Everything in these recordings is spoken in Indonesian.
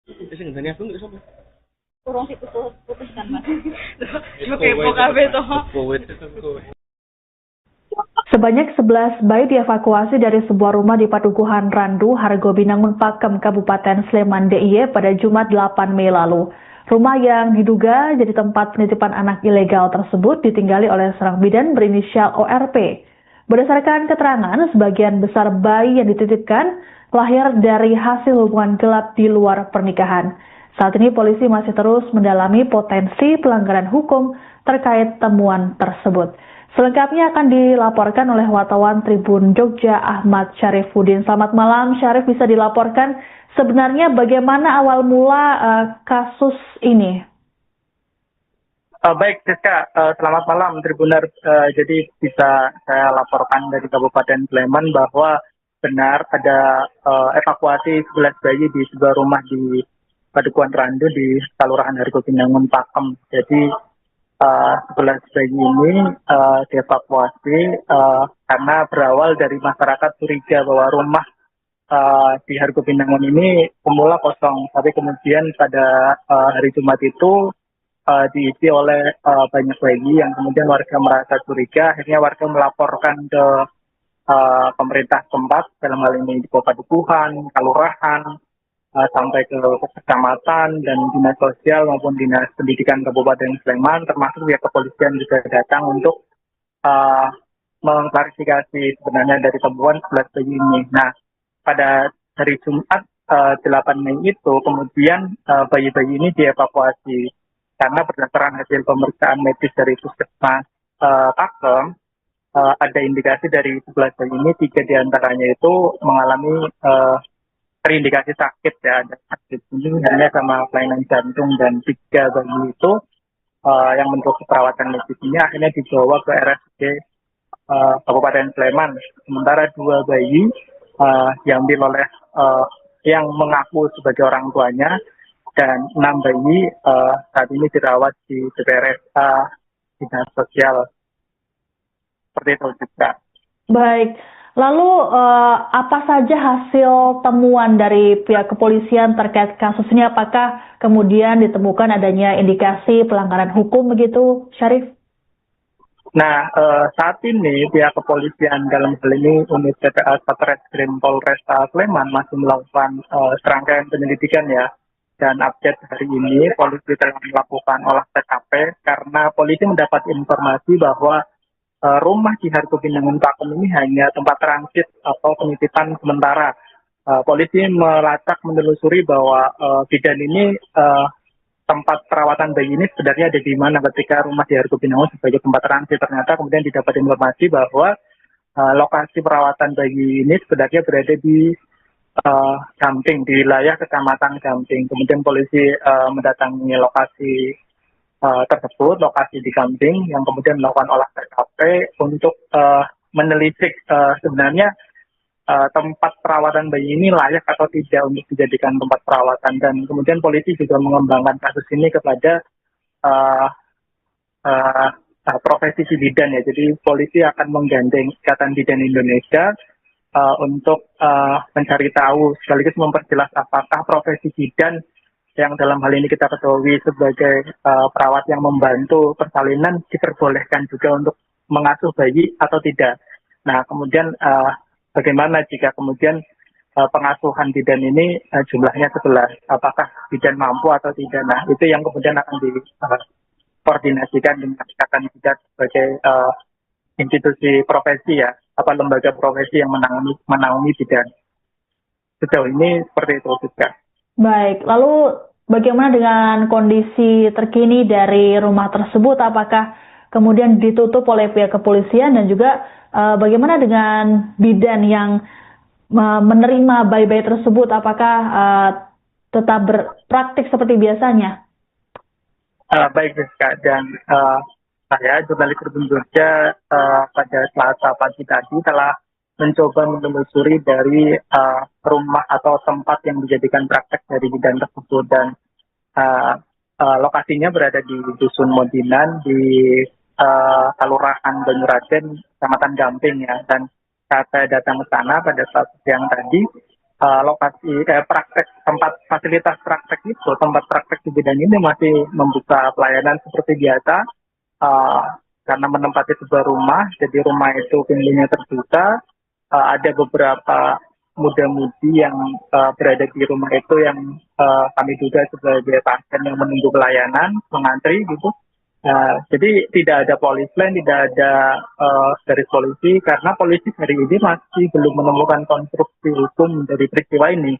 Sing ngene aku nggak sampe. Kurang putuskan mas. Cuma kepo kabeh to. Kowe. Sebanyak 11 bayi dievakuasi dari sebuah rumah di Padukuhan Randu, Hargobinangun Pakem, Kabupaten Sleman DIY pada Jumat 8 Mei lalu. Rumah yang diduga jadi tempat penitipan anak ilegal tersebut ditinggali oleh seorang bidan berinisial ORP. Berdasarkan keterangan, sebagian besar bayi yang dititipkan lahir dari hasil hubungan gelap di luar pernikahan. Saat ini polisi masih terus mendalami potensi pelanggaran hukum terkait temuan tersebut. Selengkapnya akan dilaporkan oleh wartawan Tribun Jogja Ahmad Syarifuddin. Selamat malam Syarif, bisa dilaporkan sebenarnya bagaimana awal mula kasus ini? Baik, Siska, selamat malam Tribuners. Jadi bisa saya laporkan dari Kabupaten Sleman bahwa benar ada evakuasi 11 bayi di sebuah rumah di Padukuhan Randu di Kelurahan Hargobinangun Pakem. Jadi 11 bayi ini dievakuasi karena berawal dari masyarakat curiga bahwa rumah di Hargobinangun ini semula kosong, tapi kemudian pada hari Jumat itu diisi oleh banyak bayi yang kemudian warga merasa curiga. Akhirnya warga melaporkan ke pemerintah tempat, dalam hal ini di Padukuhan, Kelurahan, sampai ke kecamatan dan dinas sosial maupun dinas pendidikan Kabupaten Sleman, termasuk pihak kepolisian juga datang untuk mengklarifikasi sebenarnya dari temuan 11 bayi ini. Nah, pada hari Jumat 8 Mei itu kemudian bayi-bayi ini dievakuasi karena berdasarkan hasil pemeriksaan medis dari Puskesmas Pakem, ada indikasi dari 11 bayi ini 3 diantaranya itu mengalami terindikasi sakit ya, dan sakit ini hanya sama kelainan jantung, dan 3 bayi itu yang menurut perawatan medis ini akhirnya dibawa ke RSUD Kabupaten Sleman. Sementara 2 bayi diambil oleh yang mengaku sebagai orang tuanya, dan 6 bayi saat ini dirawat di DPRSA Dinas Sosial. Seperti itu juga. Baik. Lalu apa saja hasil temuan dari pihak kepolisian terkait kasus ini? Apakah kemudian ditemukan adanya indikasi pelanggaran hukum begitu, Syarif? Nah, saat ini pihak kepolisian dalam hal ini unit PPA Satreskrim Polresta Sleman masih melakukan serangkaian penyelidikan ya. Dan update hari ini polisi telah melakukan olah TKP karena polisi mendapat informasi bahwa rumah di Hargobinangun Pakem ini hanya tempat transit atau penitipan sementara. Polisi melacak menelusuri bahwa bidan ini tempat perawatan bayi ini sebenarnya ada di mana ketika rumah di Hargobinangun sebagai tempat transit. Ternyata kemudian didapat informasi bahwa lokasi perawatan bayi ini sebenarnya berada di Gamping, di wilayah Kecamatan Gamping. Kemudian polisi mendatangi lokasi tersebut, lokasi di Gamping, yang kemudian melakukan olah TKP untuk menelisik sebenarnya tempat perawatan bayi ini layak atau tidak untuk dijadikan tempat perawatan. Dan kemudian polisi juga mengembangkan kasus ini kepada profesi si bidan ya. Jadi polisi akan menggandeng Ikatan Bidan Indonesia untuk mencari tahu sekaligus memperjelas apakah profesi bidan yang dalam hal ini kita ketahui sebagai perawat yang membantu persalinan diperbolehkan juga untuk mengasuh bayi atau tidak. Nah, kemudian bagaimana jika kemudian pengasuhan bidan ini jumlahnya 11, apakah bidan mampu atau tidak? Nah, itu yang kemudian akan dikoordinasikan dengan Ikatan Bidan sebagai institusi profesi ya, apa lembaga profesi yang menaungi bidan. Sejauh ini seperti itu juga. Baik, lalu bagaimana dengan kondisi terkini dari rumah tersebut? Apakah kemudian ditutup oleh pihak kepolisian, dan juga bagaimana dengan bidan yang menerima bayi-bayi tersebut? Apakah tetap berpraktik seperti biasanya? Baik, Rizka, dan saya jurnalis Tribun Jogja pada Selasa pagi tadi telah mencoba menelusuri dari rumah atau tempat yang dijadikan praktek dari bidan tersebut, dan lokasinya berada di Dusun Modinan di Kelurahan Banyuraden, Kecamatan Gamping ya. Dan saat saya datang ke sana pada saat siang tadi, lokasi praktek tempat fasilitas praktek itu, tempat praktek di bidang ini masih membuka pelayanan seperti biasa karena menempati sebuah rumah, jadi rumah itu pintunya terbuka. Ada beberapa muda-mudi yang berada di rumah itu yang kami duga sebagai pasien yang menunggu pelayanan, mengantri gitu. Jadi tidak ada polis lain, tidak ada garis polisi, karena polisi hari ini masih belum menemukan konstruksi hukum dari peristiwa ini.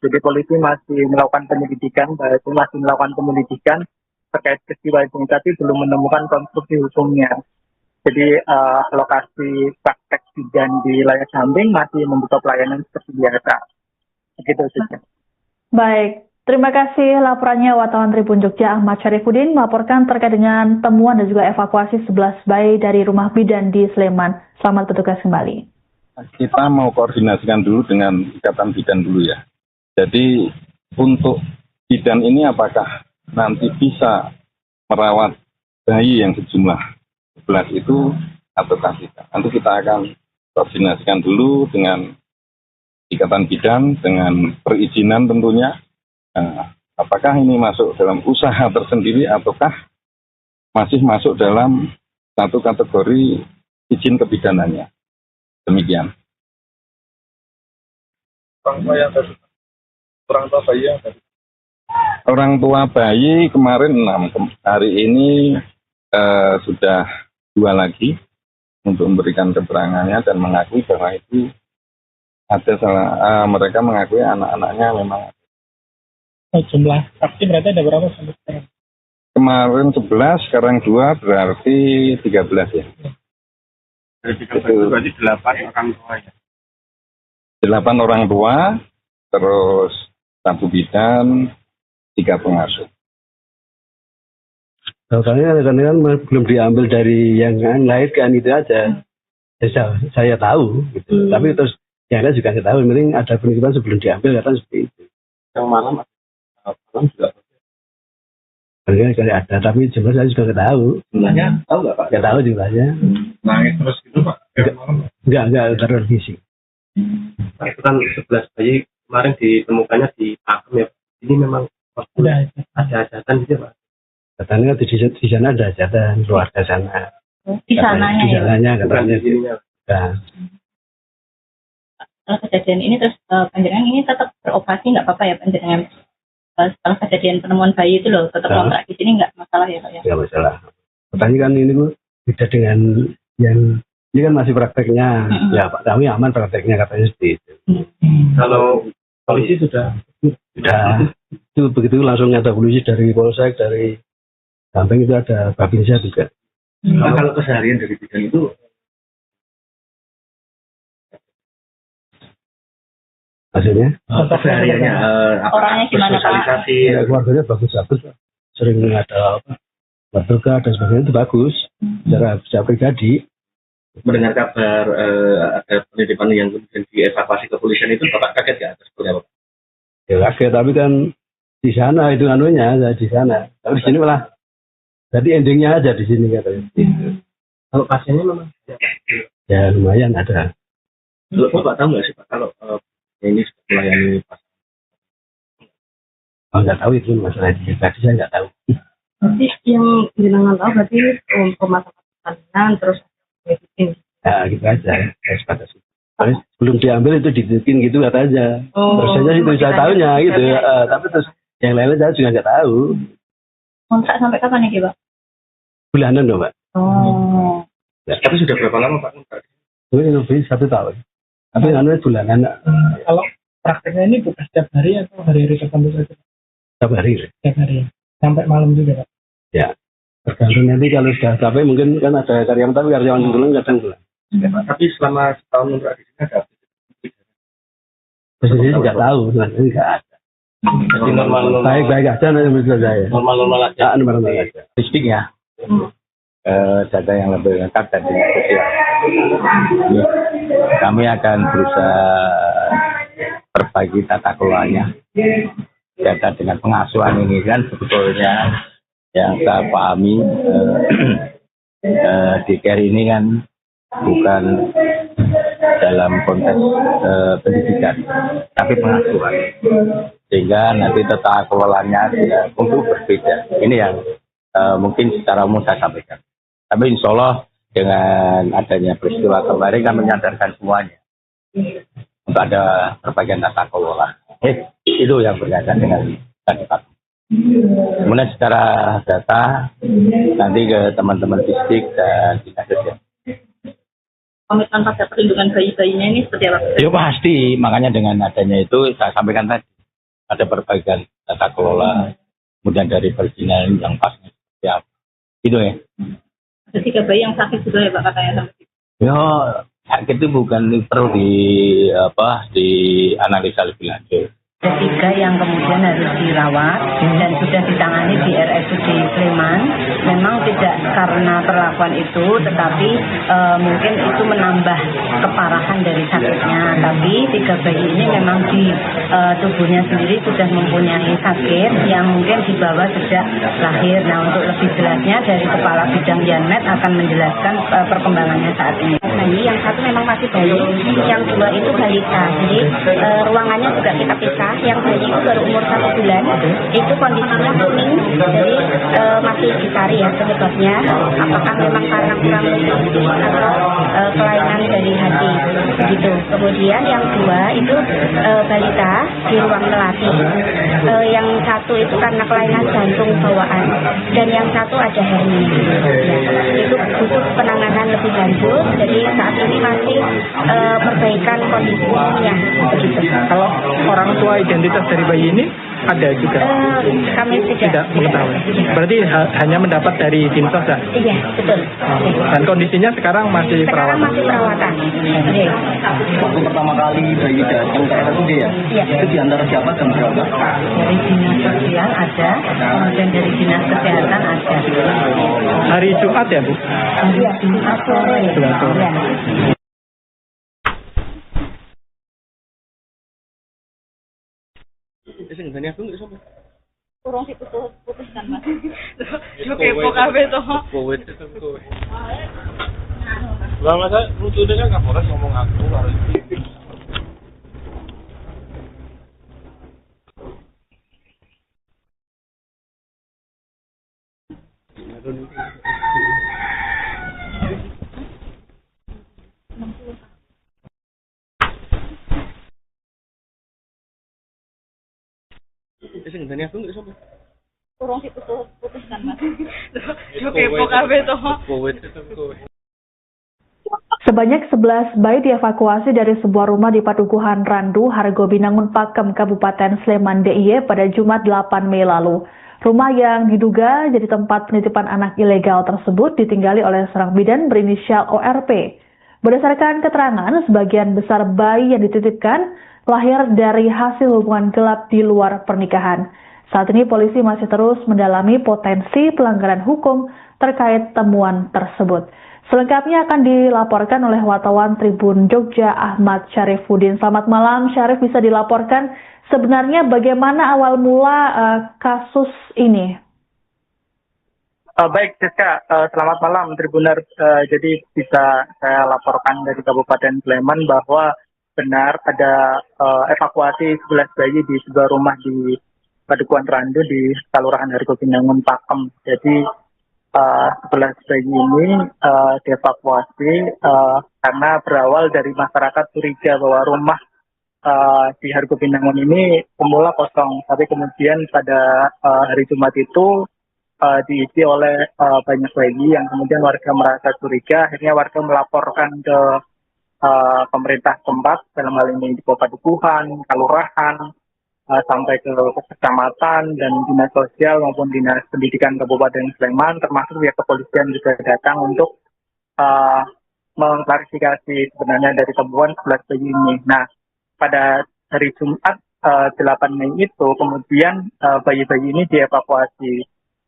Jadi polisi masih melakukan penyelidikan, masih melakukan penyelidikan terkait peristiwa ini, tapi belum menemukan konstruksi hukumnya. Jadi lokasi praktek bidan di Layar Samping masih membuka pelayanan seperti biasa. Begitu saja. Baik. Terima kasih laporannya wartawan Tribun Jogja Ahmad Syarifuddin melaporkan terkait dengan temuan dan juga evakuasi 11 bayi dari rumah bidan di Sleman. Selamat bertugas kembali. Kita mau koordinasikan dulu dengan Ikatan Bidan dulu ya. Jadi untuk bidan ini apakah nanti bisa merawat bayi yang sejumlah 11 itu ataukah tidak? Nanti kita akan koordinasikan dulu dengan Ikatan Bidan dengan perizinan tentunya. Nah, apakah ini masuk dalam usaha tersendiri ataukah masih masuk dalam satu kategori izin kebidanannya? Demikian. Orang tua bayi kemarin 6, hari ini sudah 2 lagi untuk memberikan keterangannya dan mengakui bahwa itu ada mereka mengakui anak-anaknya memang. Jumlah saksi berarti ada berapa sampai sekarang? Kemarin 11, sekarang 2, berarti 13 ya. Dari 13 itu berarti 8 orang tua ya? 8 orang tua, terus 1 bidan, 3 pengasuh. Soalnya kan belum diambil dari yang lahirkan itu aja. Saya tahu gitu. Tapi terus yang lain juga nggak tahu. Yang penting ada penitipan sebelum diambil kata seperti itu. Yang malam juga. Kali ada, tapi jumlah saya juga nggak tahu. Jumlahnya tahu nggak Pak? Nggak tahu jumlahnya. Nangis terus gitu Pak? Nggak tervisi. Pak, itu kan 11 bayi kemarin ditemukannya di pakem ya. Ini memang ada hajatan gitu Pak? Katanya di sana ada hajatan keluarga sana. Di sananya di sananya katanya. Nah. Setelah kejadian ini terus panjenengan ini tetap beroperasi nggak apa-apa ya panjenengan? Setelah kejadian penemuan bayi itu loh tetap kontrak di sini nggak masalah ya Pak ya? Nggak masalah. Katanya kan ini beda dengan yang ini kan masih prakteknya. Ya Pak kami aman prakteknya katanya seperti itu. Kalau polisi sudah itu begitu langsung ada polisi dari Polsek, dari Samping itu ada Babinsa juga. Kalau keseharian dari bidan itu hasilnya? Kesehariannya orangnya gimana Pak? Sosialisasi, Ya, keluarganya bagus-bagus. Sering ada berduka dan sebagainya itu bagus. Secara pribadi. mendengar kabar ada penitipan yang kemudian dievakuasi ke kepolisian itu Bapak kaget nggak atas seperti apa? Ya kaget, tapi kan di sana itu anunya di sana. Tapi di sini malah jadi endingnya aja di sini katanya. Kalau pasiennya memang Ya lumayan ada. Kalau Bapak tahu nggak sih Pak kalau ini melayani pasien? Nggak tahu itu masalah itu. Tadi saya nggak tahu. Berarti yang jenengan tahu berarti pemasaran terus medicine. Ya gitu aja. Sebatas itu. Terus sebelum diambil itu ditutupin gitu katanya. Terus saja itu saya tahunya gitu. Tapi terus yang lain saya juga nggak tahu. Kontrak sampai kapan nih Pak? Bulanan loh Pak. Oh. Ya. Tapi sudah berapa lama Pak kontrak? Ini lebih 1 tahun. Tapi anunya bulanan. Kalau prakteknya ini bukan setiap hari atau hari-hari tertentu saja? Setiap hari. Setiap hari. Sampai malam juga Pak? Ya. Tergantung nanti kalau sudah capek mungkin kan ada karyawan, tapi karyawan pulang kadang pulang. Ya, Pak. Tapi selama setahun kontrak di sini ada Posisi nggak tahu, ini nggak ada. jadi normal Baik-baik aja nanti menurut saya. normal aja. Normal aja. Logistik ya. Data yang lebih lengkap dan tidak sosial. Kami akan berusaha perbaiki tata kelolanya. Data dengan pengasuhan ini kan sebetulnya yang saya pahami di care ini kan bukan dalam konteks pendidikan, tapi pengasuhan. Sehingga nanti tata kelolanya tentu berbeda. Ini yang mungkin secara umum saya sampaikan. Tapi insya Allah dengan adanya peristiwa kemarin kan menyadarkan semuanya untuk ada perbaikan tata kelola. Itu yang berkaitan dengan data. Kemudian secara data nanti ke teman-teman fisik dan dinas sosial. Komitmen pada perlindungan bayi-bayinya ini seperti apa? Ya pasti, makanya dengan adanya itu saya sampaikan tadi ada perbaikan tata kelola, kemudian dari perizinan yang pasnya seperti apa. Itu ya. Ada 3 bayi yang sakit juga ya Pak katanya. Ya sakit itu bukan perlu dianalisa lebih lanjut. Ada 3 yang kemudian harus dirawat dan sudah ditangani di RSUD Sleman. Memang tidak karena perlakuan itu, tetapi mungkin itu menambah keparahan dari sakitnya. Tapi 3 bayi ini memang di tubuhnya sendiri sudah mempunyai sakit yang mungkin dibawa sejak lahir. Nah, untuk lebih jelasnya dari Kepala Bidang Yanmed akan menjelaskan perkembangannya saat ini. Bayi yang 1 memang masih bayi, yang 2 itu balita. Jadi ruangannya juga kita pisah. Yang bayi itu baru umur 1 bulan, itu kondisinya kuning, jadi masih dicari ya penyebabnya, apakah memang karena kurang nutrisi atau kelainan dari hati, begitu. Kemudian yang 2 itu balita di ruang melati, yang 1 itu karena kelainan jantung bawaan, dan yang 1 ada hernia. Ya, itu butuh penanganan lebih lanjut, jadi saat ini masih perbaikan kondisi umumnya, begitu. Kalau orang tua identitas dari bayi ini ada juga? Kami tidak mengetahui. Berarti hanya mendapat dari Dinsos ya? Iya, betul. Dan kondisinya sekarang masih perawatan? Sekarang masih perawatan. Waktu pertama kali bayi datang ke RSUD ya? Iya. Itu diantar siapa dan berapa? Dari dinas sosial ada, kemudian dari dinas kesehatan ada. Hari Jumat ya Bu? Hari Jumat sore. Ya. Urung diputuskan Mas. Yo kepo kabeh to. Lah masa lucunya kan Kapolres ngomong aku karo iki. Sing ngene aku nggak sampe. Urung diputuskan Mas. Yo kepo kabeh to. Sebanyak 11 bayi dievakuasi dari sebuah rumah di Padukuhan Randu, Hargo Binangun Pakem, Kabupaten Sleman DIY pada Jumat 8 Mei lalu. Rumah yang diduga jadi tempat penitipan anak ilegal tersebut ditinggali oleh seorang bidan berinisial ORP. Berdasarkan keterangan, sebagian besar bayi yang dititipkan lahir dari hasil hubungan gelap di luar pernikahan. Saat ini polisi masih terus mendalami potensi pelanggaran hukum terkait temuan tersebut. Selengkapnya akan dilaporkan oleh wartawan Tribun Jogja Ahmad Syarifuddin. Selamat malam Syarif, bisa dilaporkan sebenarnya bagaimana awal mula kasus ini? Baik Siska, selamat malam Tribuner. Jadi bisa saya laporkan dari Kabupaten Sleman bahwa benar ada evakuasi 11 bayi di sebuah rumah di Padukuhan Randu di Kelurahan Hargo Binangun Pakem. Jadi 11 bayi ini dievakuasi karena berawal dari masyarakat curiga bahwa rumah di Hargo Binangun ini semula kosong, tapi kemudian pada hari Jumat itu diisi oleh banyak bayi yang kemudian warga merasa curiga. Akhirnya warga melaporkan ke pemerintah tempat, dalam hal ini di Padukuhan, Kelurahan, sampai ke kecamatan dan dinas sosial maupun dinas pendidikan Kabupaten Sleman, termasuk pihak kepolisian juga datang untuk mengklarifikasi sebenarnya dari temuan 11 bayi ini. Nah, pada hari Jumat 8 Mei itu kemudian bayi-bayi ini dievakuasi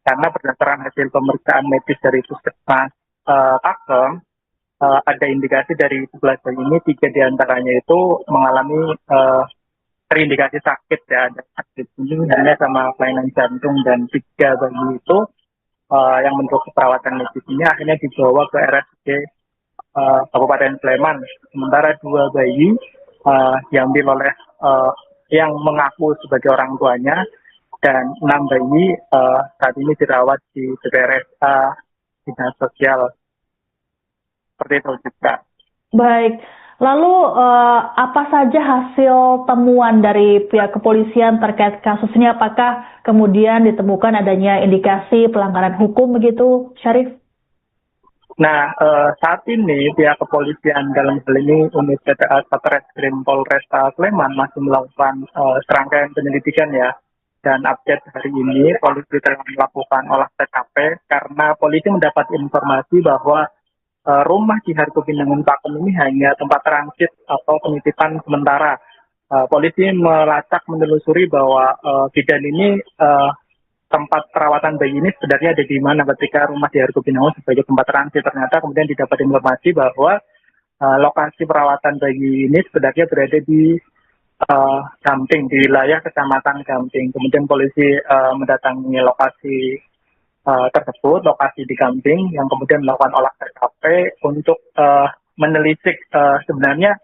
karena berdasarkan hasil pemeriksaan medis dari Puskesmas Pakem, ada indikasi dari 11 bayi ini 3 diantaranya itu mengalami terindikasi sakit ya, ada sakit ini hanya sama kelainan jantung, dan 3 bayi itu yang menurut perawatan medis ini akhirnya dibawa ke RSUD Kabupaten Sleman. Sementara 2 bayi diambil oleh yang mengaku sebagai orang tuanya, dan 6 bayi saat ini dirawat di PPRSA Dinas Sosial. Seperti itu juga. Baik, lalu apa saja hasil temuan dari pihak kepolisian terkait kasus ini? Apakah kemudian ditemukan adanya indikasi pelanggaran hukum begitu, Syarif? Nah, saat ini pihak kepolisian dalam hal ini unit PTA Satreskrim Polresta Sleman masih melakukan serangkaian penyelidikan ya. Dan update hari ini polisi telah melakukan olah TKP karena polisi mendapat informasi bahwa rumah di Hargobinangun Pakem ini hanya tempat transit atau penitipan sementara. Polisi melacak menelusuri bahwa bidan ini tempat perawatan bayi ini sebenarnya ada di mana ketika rumah di Hargobinangun sebagai tempat transit. Ternyata kemudian didapat informasi bahwa lokasi perawatan bayi ini sebenarnya berada di Gamping, di wilayah Kecamatan Gamping. Kemudian polisi mendatangi lokasi tersebut, lokasi di Gamping, yang kemudian melakukan olah TKP untuk menelisik sebenarnya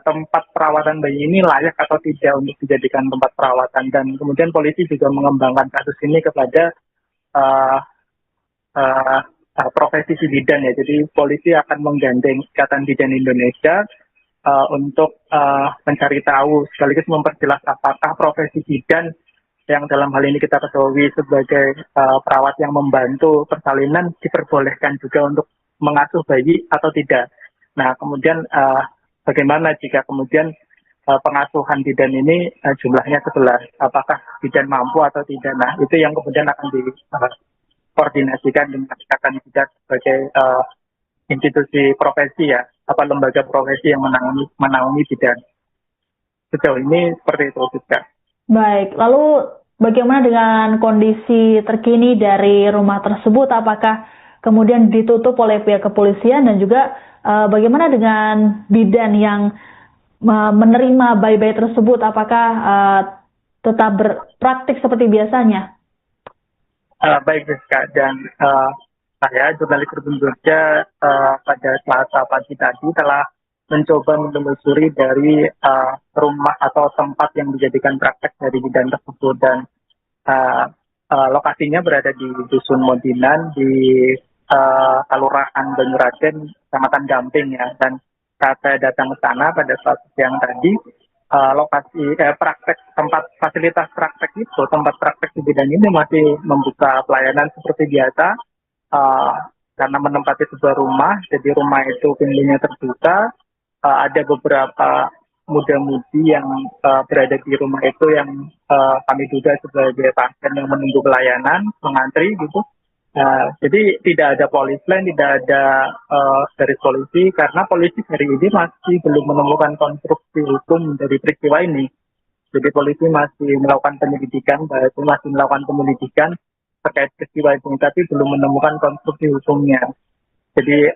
tempat perawatan bayi ini layak atau tidak untuk dijadikan tempat perawatan. Dan kemudian polisi juga mengembangkan kasus ini kepada profesi si bidan ya. Jadi polisi akan menggandeng Ikatan Bidan Indonesia untuk mencari tahu sekaligus memperjelas apakah profesi bidan yang dalam hal ini kita ketahui sebagai perawat yang membantu persalinan diperbolehkan juga untuk mengasuh bayi atau tidak. Nah, kemudian bagaimana jika kemudian pengasuhan bidan ini jumlahnya 11, apakah bidan mampu atau tidak? Nah, itu yang kemudian akan dikoordinasikan dengan Ikatan Bidan sebagai institusi profesi ya, lembaga profesi yang menaungi bidan. Sejauh ini seperti itu juga. Baik, lalu bagaimana dengan kondisi terkini dari rumah tersebut? Apakah kemudian ditutup oleh pihak kepolisian, dan juga bagaimana dengan bidan yang menerima bayi-bayi tersebut? Apakah tetap berpraktik seperti biasanya? Baik, Rizka, dan saya, jurnalis Tribun Jogja, pada Selasa pagi tadi telah mencoba menelusuri dari rumah atau tempat yang dijadikan praktek dari bidan tersebut, dan lokasinya berada di Dusun Modinan di Kelurahan Banyuraden, Kecamatan Gamping ya. Dan saat saya datang ke sana pada saat siang tadi, lokasi praktek tempat fasilitas praktek itu, tempat praktek di bidan ini masih membuka pelayanan seperti biasa. Karena menempati sebuah rumah, jadi rumah itu pintunya terbuka. Ada beberapa muda-mudi yang berada di rumah itu yang kami duga sebagai pasien yang menunggu pelayanan, mengantri gitu. Jadi tidak ada polis lain, tidak ada garis polisi, karena polisi hari ini masih belum menemukan konstruksi hukum dari peristiwa ini. Jadi polisi masih melakukan penyelidikan, terkait peristiwa itu, tapi belum menemukan konstruksi hukumnya. Jadi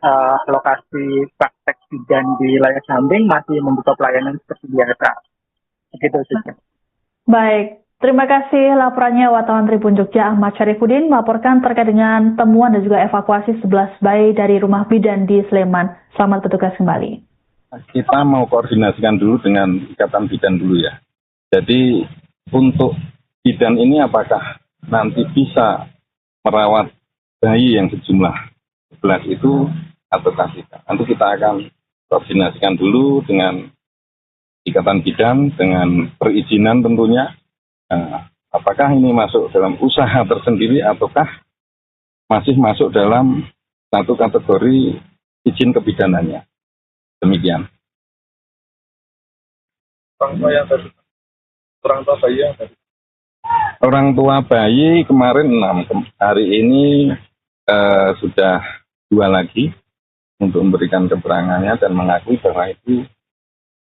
lokasi praktek bidan di wilayah Gamping masih membuka pelayanan seperti biasa. Begitu saja. Baik, terima kasih laporannya wartawan Tribun Jogja Ahmad Syarifuddin melaporkan terkait dengan temuan dan juga evakuasi 11 bayi dari rumah bidan di Sleman. Selamat bertugas kembali. Kita mau koordinasikan dulu dengan Ikatan Bidan dulu ya. Jadi untuk bidan ini apakah nanti bisa merawat bayi yang sejumlah 11 itu ataukah tidak? Nanti kita akan koordinasikan dulu dengan Ikatan Bidan dengan perizinan tentunya. Apakah ini masuk dalam usaha tersendiri ataukah masih masuk dalam satu kategori izin kebidanannya? Demikian. Orang tua bayi kemarin 6, hari ini sudah 2 lagi untuk memberikan keterangannya dan mengakui bahwa itu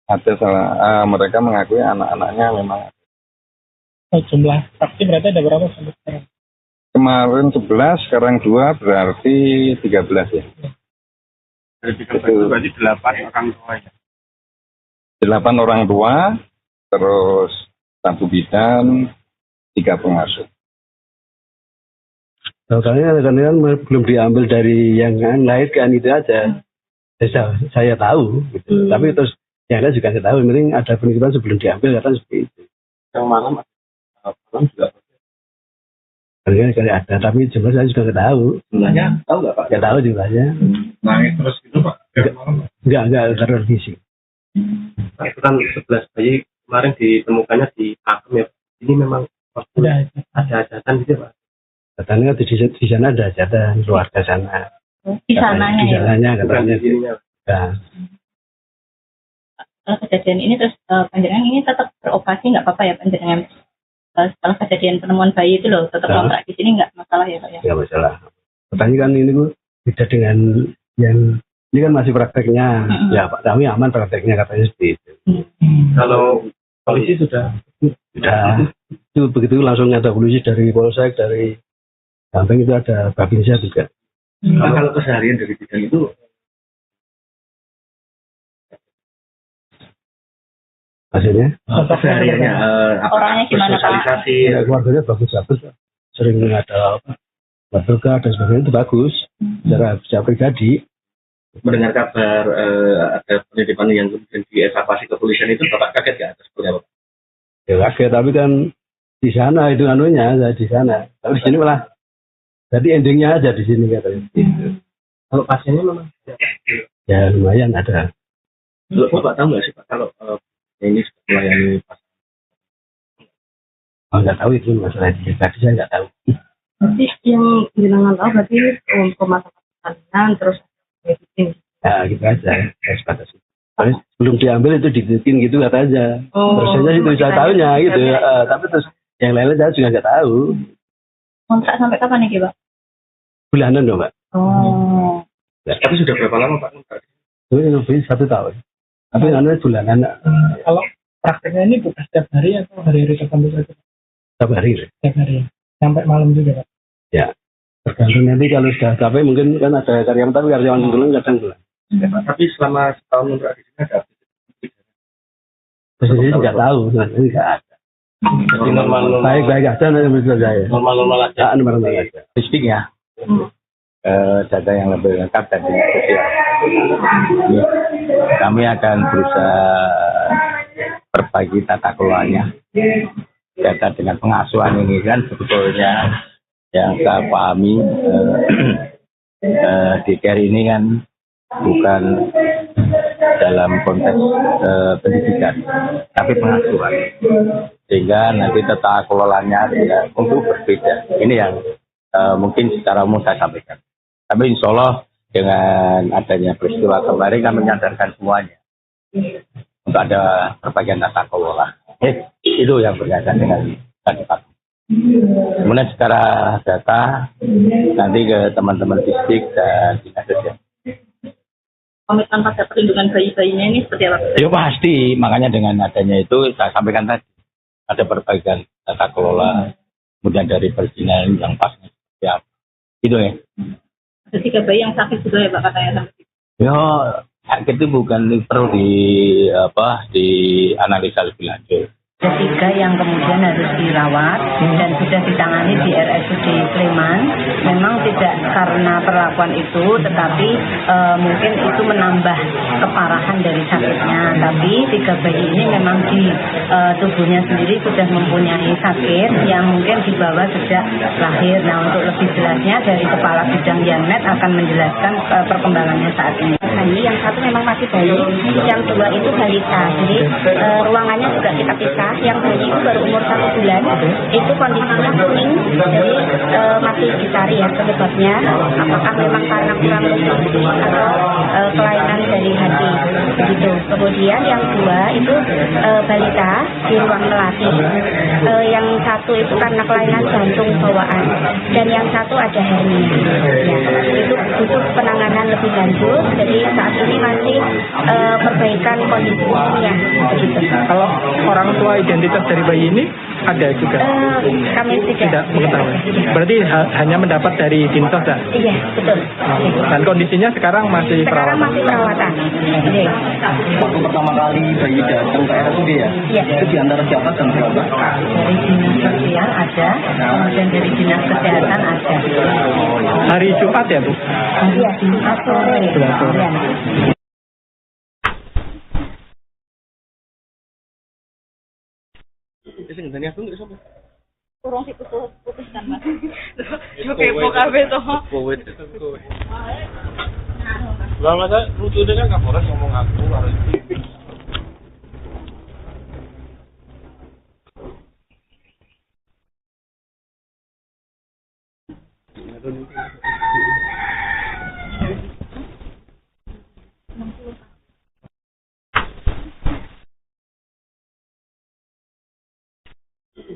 ada mereka mengakui anak-anaknya memang. Jumlah saksi berarti ada berapa sampai sekarang? Kemarin 11, sekarang 2, berarti 13 ya. Itu berarti 8 orang tua ya. 8 orang tua, terus 1 bidan, 3 pengasuh. Kalau kan belum diambil dari yang lahir kan itu aja. saya tahu gitu. Tapi terus yang lain juga nggak tahu. Mending ada penitipan sebelum diambil katanya seperti itu. Yang malam juga Kali ada, tapi jumlah saya juga nggak tahu. jumlahnya tahu nggak Pak? Nggak tahu jumlahnya. Naik terus gitu Pak? Nggak tervisi. Pak, itu kan 11 bayi kemarin ditemukannya di Pakem ya. Ini memang ada hajatan gitu Pak. Katanya di sana ada hajatan keluarga sana. Di sananya Di ya. sananya katanya. Nah, Setelah kejadian ini terus panjenengan ini tetap beroperasi nggak apa-apa ya panjenengan? Setelah kejadian penemuan bayi itu loh tetap kontrak di sini nggak masalah ya Pak ya? nggak masalah. Katanya kan ini Bu, beda dengan yang ini kan masih prakteknya. Ya Pak, kami aman prakteknya katanya seperti itu. Kalau polisi sudah Itu begitu langsung ada polisi dari Polsek, dari Samping itu ada Babinsa juga. kalau keseharian dari bidang itu Maksudnya? kesehariannya Orangnya gimana Pak? sosialisasi Ya, keluarganya bagus-bagus. Sering ada berduka dan sebagainya itu bagus. Secara pribadi. mendengar kabar ada penitipan yang kemudian dievakuasi ke kepolisian itu Bapak kaget nggak atas seperti apa? Ya kaget, tapi kan di sana itu anunya, saya di sana. Tapi di sini malah jadi endingnya aja di sini katanya. Kalau pasiennya memang Ya lumayan ada. Bapak tahu nggak sih Pak kalau ini sudah melayani pasien? Nggak tahu itu masalah di tadi saya nggak tahu. Berarti yang jenengan tahu berarti untuk masalah persalinan terus editing. Ya gitu aja. Saya sebatas itu. Tapi sebelum diambil itu dibikin gitu katanya. Terus saya itu saya tahunya gitu. Tapi terus yang lain saya juga nggak tahu. Kontrak sampai kapan nih Pak? Bulanan dong Pak. Ya, tapi sudah berapa lama Pak kontrak? Itu lebih 1 tahun. Tapi anu bulanan. Kalau prakteknya ini bukan setiap hari atau hari-hari tertentu saja? Setiap hari. Setiap hari. Sampai malam juga Pak? Ya. Tergantung nanti kalau sudah capek mungkin kan ada karyawan, tapi karyawan dulu kadang bulan. Ya, Pak, tapi selama setahun kontrak di sini ada Saya nggak tahu, nanti nggak ada. jadi normal Baik-baik aja nanti menurut saya. normal aja. Normal aja. Statistik ya. Data yang lebih lengkap dan dinas sosial. Kami akan berusaha perbaiki tata kelolanya. Data dengan pengasuhan ini kan sebetulnya yang saya pahami DKR ini kan bukan dalam konteks pendidikan, tapi pengasuhan. Sehingga nanti tata kelolanya untuk berbeda. Ini yang mungkin secara umum saya sampaikan. Tapi insya Allah dengan adanya peristiwa kemarin kami menyadarkan semuanya untuk ada perbaikan tata kelola. Itu yang berkaitan dengan tadi Pak. Kemudian secara data nanti ke teman-teman distrik dan dinas sosial. Komitmen pada perlindungan bayi-bayinya ini seperti apa? Ya pasti, makanya dengan adanya itu saya sampaikan tadi ada perbaikan tata kelola, kemudian dari perizinan yang pasnya seperti apa. Gitu ya. Ada 3 bayi yang sakit juga ya Pak katanya sampai. Ya sakit itu bukan perlu dianalisa lebih lanjut. Ada 3 yang kemudian harus dirawat dan sudah ditangani di RSUD Sleman. Memang tidak karena perlakuan itu, tetapi mungkin itu menambah keparahan dari sakitnya. Tapi 3 bayi ini memang di tubuhnya sendiri sudah mempunyai sakit yang mungkin dibawa sejak lahir. Nah, untuk lebih jelasnya dari Kepala Bidang Yanmed akan menjelaskan perkembangannya saat ini. Bayi yang satu memang masih bayi, yang 2 itu balita. Jadi ruangannya juga kita pisah. Yang bayi itu baru umur 1 bulan, itu kondisinya kuning, jadi masih dicari ya penyebabnya. Apakah memang karena kurang nutrisi atau kelainan dari hati, begitu. Kemudian yang 2 itu balita di ruang melati. Yang 1 itu karena kelainan jantung bawaan, dan yang 1 ada hernia. Ya, itu butuh penanganan lebih lanjut. Jadi saat ini masih perbaikan kondisi ya, begitu. Kalau orang tua identitas dari bayi ini ada juga? Kami tidak mengetahui. Berarti hanya mendapat dari Dinsos ya? Iya, betul. Dan kondisinya sekarang masih Sekarang perawatan? masih perawatan. Iya. Waktu pertama kali bayi datang ke RSUD ya? Iya. Itu di antara siapa dan berapa? Dari dinas sosial ada, kemudian dari dinas kesehatan ada. Hari Jumat ya Bu? Iya, Jumat sore. Jumat sore. Sing ngene aku nggak sampe. Kurang putuskan Mas. Yo kepo kabeh to. Kowe itu kowe. Lah masa lucunya kan Kapolres ngomong aku karo iki.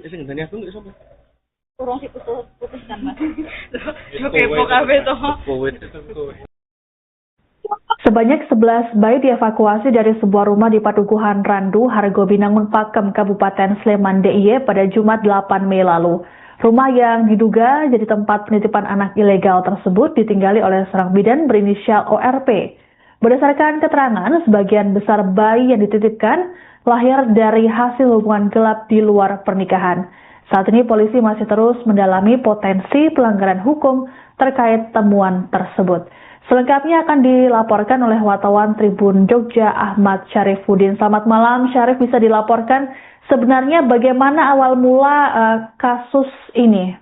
Sing ngene aku nggak sampe. Kurang putuskan Mas. Yo kepo kabeh to. Kowe itu kowe. Sebanyak 11 bayi dievakuasi dari sebuah rumah di Patuguhan Randu, Hargobinangun Pakem, Kabupaten Sleman DIY pada Jumat 8 Mei lalu. Rumah yang diduga jadi tempat penitipan anak ilegal tersebut ditinggali oleh seorang bidan berinisial ORP. Berdasarkan keterangan, sebagian besar bayi yang dititipkan lahir dari hasil hubungan gelap di luar pernikahan. Saat ini polisi masih terus mendalami potensi pelanggaran hukum terkait temuan tersebut. Selengkapnya akan dilaporkan oleh wartawan Tribun Jogja Ahmad Syarifuddin. Selamat malam Syarif, bisa dilaporkan sebenarnya bagaimana awal mula kasus ini?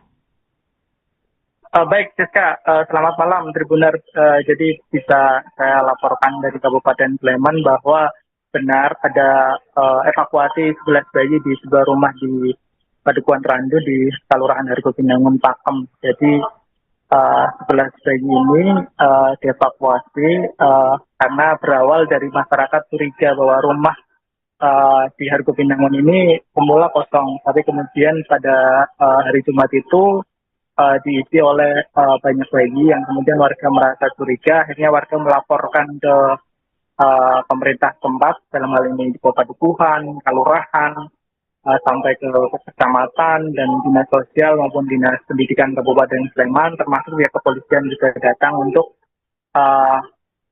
Baik Siska, selamat malam Tribuners. Jadi bisa saya laporkan dari Kabupaten Sleman bahwa benar ada evakuasi 11 bayi di sebuah rumah di Padukuhan Randu di Kelurahan Hargobinangun Pakem. Jadi 11 bayi ini dievakuasi karena berawal dari masyarakat curiga bahwa rumah di Hargobinangun ini semula kosong, tapi kemudian pada hari Jumat itu diisi oleh banyak bayi yang kemudian warga merasa curiga, akhirnya warga melaporkan ke pemerintah tempat, dalam hal ini di Padukuhan, Kelurahan, sampai ke kecamatan dan dinas sosial maupun dinas pendidikan Kabupaten Sleman, termasuk pihak kepolisian juga datang untuk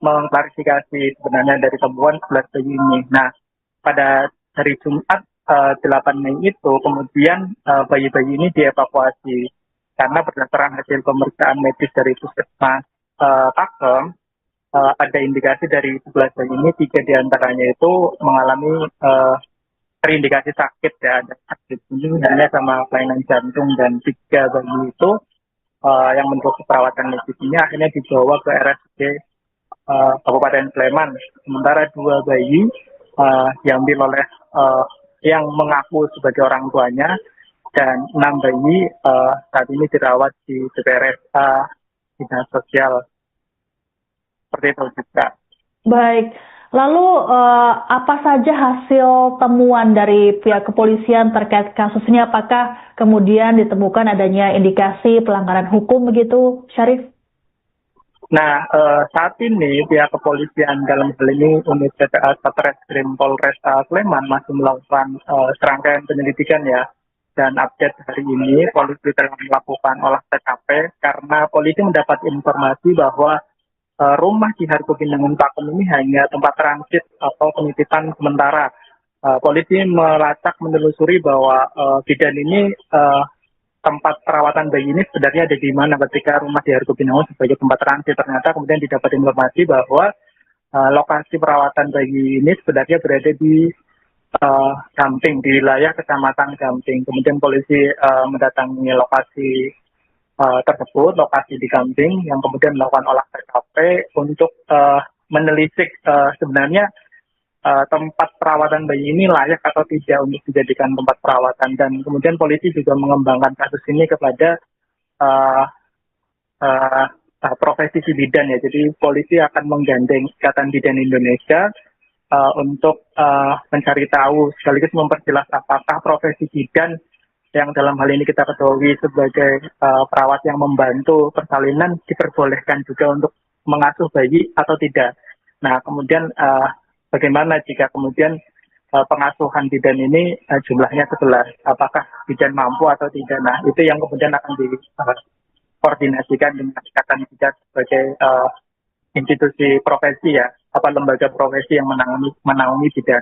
mengklarifikasi sebenarnya dari temuan 11 bayi ini. Nah, pada hari Jumat 8 Mei itu kemudian bayi-bayi ini dievakuasi karena berdasarkan hasil pemeriksaan medis dari Puskesmas Pakem, ada indikasi dari 11 bayi ini 3 diantaranya itu mengalami terindikasi sakit ya, ada sakit hanya sama kelainan jantung, dan 3 bayi itu yang menurut perawatan medis ini akhirnya dibawa ke RSUD Kabupaten Sleman. Sementara 2 bayi diambil oleh yang mengaku sebagai orang tuanya, dan 6 bayi saat ini dirawat di DPRSA dinas sosial. Seperti itu juga. Baik. Lalu apa saja hasil temuan dari pihak kepolisian terkait kasus ini? Apakah kemudian ditemukan adanya indikasi pelanggaran hukum begitu, Syarif? Nah, saat ini pihak kepolisian dalam hal ini unit PPA Satreskrim Polresta Sleman masih melakukan serangkaian penyelidikan ya. Dan update hari ini polisi telah melakukan olah TKP karena polisi mendapat informasi bahwa rumah di Hargobinangun Pakem ini hanya tempat transit atau penitipan sementara. Polisi melacak menelusuri bahwa bidan ini tempat perawatan bayi ini sebenarnya ada di mana ketika rumah di Hargobinangun sebagai tempat transit. Ternyata kemudian didapat informasi bahwa lokasi perawatan bayi ini sebenarnya berada di Gamping, di wilayah Kecamatan Gamping. Kemudian polisi mendatangi lokasi tersebut, lokasi di Gamping, yang kemudian melakukan olah TKP untuk menelisik sebenarnya tempat perawatan bayi ini layak atau tidak untuk dijadikan tempat perawatan. Dan kemudian polisi juga mengembangkan kasus ini kepada profesi si bidan ya. Jadi polisi akan menggandeng Ikatan Bidan Indonesia untuk mencari tahu sekaligus memperjelas apakah profesi bidan yang dalam hal ini kita ketahui sebagai perawat yang membantu persalinan diperbolehkan juga untuk mengasuh bayi atau tidak. Nah, kemudian bagaimana jika kemudian pengasuhan bidan ini jumlahnya 11, apakah bidan mampu atau tidak? Nah, itu yang kemudian akan dikoordinasikan dengan Ikatan Bidan sebagai institusi profesi ya, apa lembaga profesi yang menaungi bidan.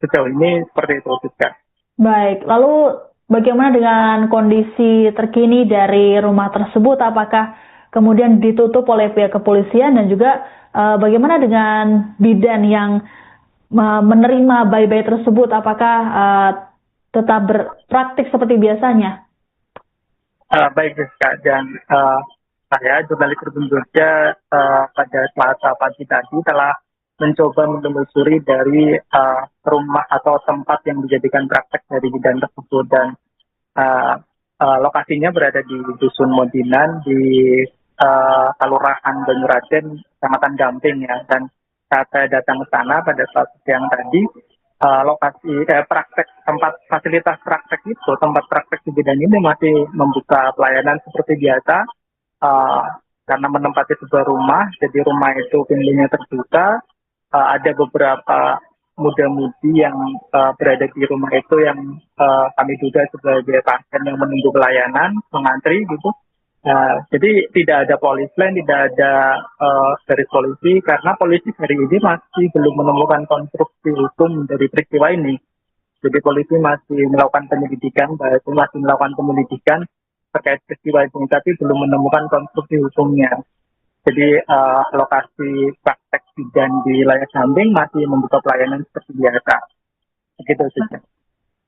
Sejauh ini seperti itu juga. Baik, lalu bagaimana dengan kondisi terkini dari rumah tersebut? Apakah kemudian ditutup oleh pihak kepolisian, dan juga bagaimana dengan bidan yang menerima bayi-bayi tersebut? Apakah tetap berpraktik seperti biasanya? Baik, Rizka, dan saya jurnalis Tribun Jogja pada Selasa pagi tadi telah mencoba menelusuri dari rumah atau tempat yang dijadikan praktek dari bidan tersebut, dan lokasinya berada di Dusun Modinan di Kelurahan Banyuraden, Kecamatan Gamping ya. Dan saat saya datang ke sana pada saat siang tadi, lokasi praktek tempat fasilitas praktek itu, tempat praktek di bidan ini masih membuka pelayanan seperti biasa karena menempati sebuah rumah. Jadi rumah itu pintunya terbuka, ada beberapa muda-mudi yang berada di rumah itu yang kami duga sebagai pasien yang menunggu pelayanan, mengantri gitu. Jadi tidak ada polis lain, tidak ada garis polisi, karena polisi hari ini masih belum menemukan konstruksi hukum dari peristiwa ini. Jadi polisi masih melakukan penyelidikan, masih melakukan penyelidikan terkait peristiwa ini, tapi belum menemukan konstruksi hukumnya. Jadi lokasi praktek bidan di wilayah Gamping masih membuka pelayanan seperti biasa. Begitu saja.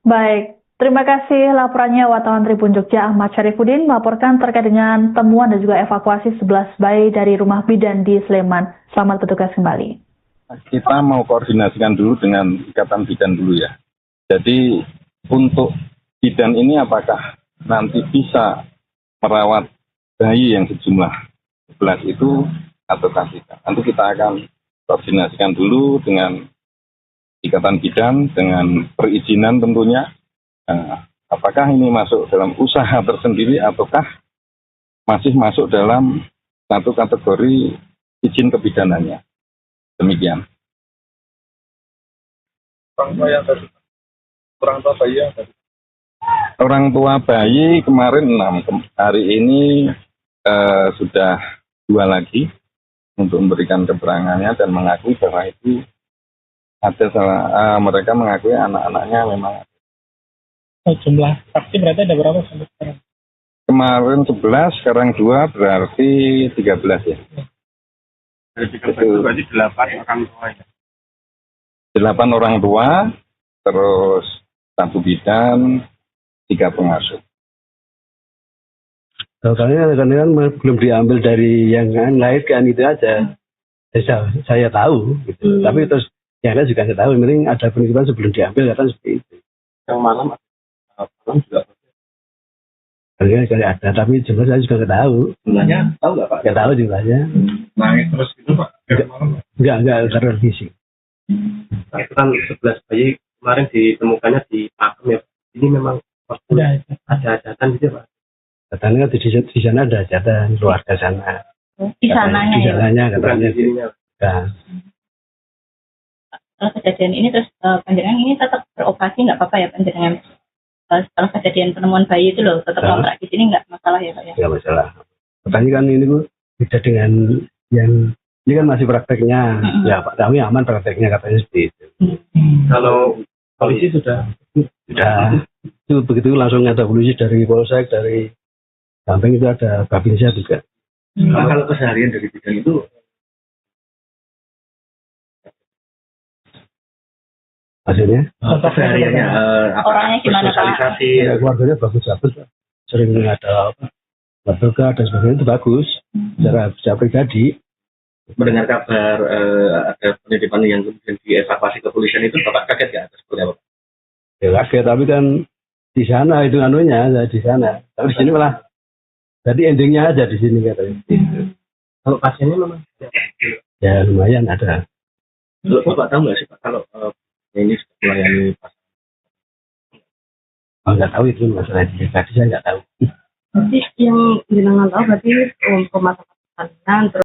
Baik. Terima kasih laporannya wartawan Tribun Jogja Ahmad Syarifuddin melaporkan terkait dengan temuan dan juga evakuasi 11 bayi dari rumah bidan di Sleman. Selamat bertugas kembali. Kita mau koordinasikan dulu dengan ikatan bidan dulu ya. Jadi untuk bidan ini apakah nanti bisa merawat bayi yang sejumlah 11 itu ataukah tidak? Nanti kita akan koordinasikan dulu dengan ikatan bidan dengan perizinan tentunya. Apakah ini masuk dalam usaha tersendiri ataukah masih masuk dalam satu kategori izin kebidanannya? Demikian. Orang tua bayi kemarin 6, hari ini sudah 2 lagi untuk memberikan keterangannya dan mengakui bahwa itu ada mereka mengakui anak-anaknya memang. Jumlah saksi berarti ada berapa sampai sekarang? Kemarin 11, sekarang 2, berarti 13 ya. Dari 13 itu berarti 8 orang tua ya? 8 orang tua, terus 1 bidan, 3 pengasuh. Karena kan belum diambil dari yang lain kan itu aja. Saya tahu gitu. Tapi terus yang lain juga saya tahu. Yang penting ada penitipan sebelum diambil kan seperti itu. Yang malam juga. Kali ada, tapi jumlah saya juga nggak tahu. Jumlahnya tahu nggak Pak? Nggak tahu jumlahnya. Naik terus itu Pak? Nggak tervisi. Nah, itu kan 11 bayi kemarin ditemukannya di Pakem ya. Ini memang ada hajatan gitu Pak? Katanya di sana ada hajatan keluarga sana. Di sananya. Di sananya katanya. Nah. Setelah kejadian ini terus panjenengan ini tetap beroperasi nggak apa-apa ya panjenengan? Setelah kejadian penemuan bayi itu loh tetap kontrak di sini nggak masalah ya Pak ya? Nggak masalah. Katanya kan ini Bu beda dengan yang ini kan masih prakteknya. Ya Pak kami aman prakteknya katanya seperti itu. Kalau polisi sudah itu begitu langsung ada polisi dari Polsek dari Gamping itu ada Babinsa juga. Kalau keseharian dari bidan itu hasilnya? Kesehariannya orangnya gimana Pak? Ya, keluarganya bagus-bagus, sering ada berdoa dan sebagainya itu bagus. Secara pribadi. Mendengar kabar ada penitipan yang kemudian dievakuasi ke kepolisian itu Bapak kaget nggak? Seperti apa? Ya kaget, tapi kan di sana itu anunya di sana. Tapi di sini malah jadi endingnya aja di sini katanya. Kalau pasiennya memang ya lumayan ada. Bapak tahu nggak sih Pak kalau ini melayani pasien? Nggak tahu itu masalah tadi saya nggak tahu. Berarti yang jenengan tahu berarti pemakaman terus